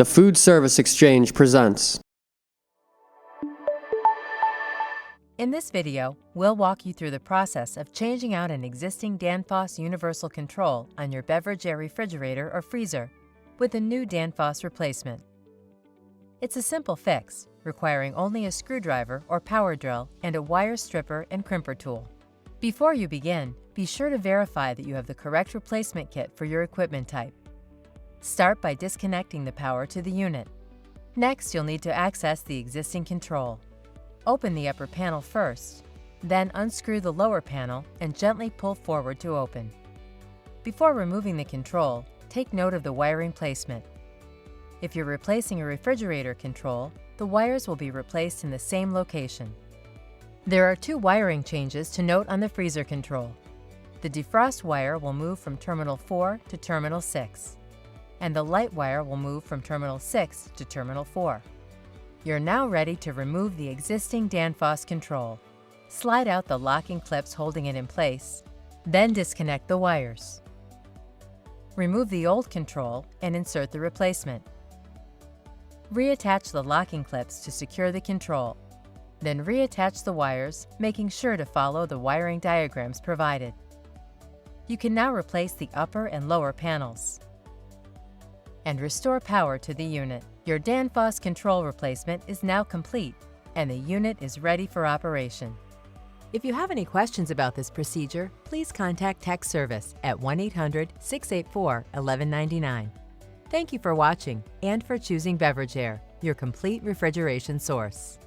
The Food Service Exchange presents. In this video, we'll walk you through the process of changing out an existing Danfoss universal control on your Beverage Air refrigerator or freezer with a new Danfoss replacement. It's a simple fix, requiring only a screwdriver or power drill and a wire stripper and crimper tool. Before you begin, be sure to verify that you have the correct replacement kit for your equipment type. Start by disconnecting the power to the unit. Next, you'll need to access the existing control. Open the upper panel first, then unscrew the lower panel and gently pull forward to open. Before removing the control, take note of the wiring placement. If you're replacing a refrigerator control, the wires will be replaced in the same location. There are two wiring changes to note on the freezer control. The defrost wire will move from terminal 4 to terminal 6, and the light wire will move from terminal 6 to terminal 4. You're now ready to remove the existing Danfoss control. Slide out the locking clips holding it in place, then disconnect the wires. Remove the old control and insert the replacement. Reattach the locking clips to secure the control. Then reattach the wires, making sure to follow the wiring diagrams provided. You can now replace the upper and lower panels and restore power to the unit. Your Danfoss control replacement is now complete, and the unit is ready for operation. If you have any questions about this procedure, please contact Tech Service at 1-800-684-1199. Thank you for watching and for choosing Beverage Air, your complete refrigeration source.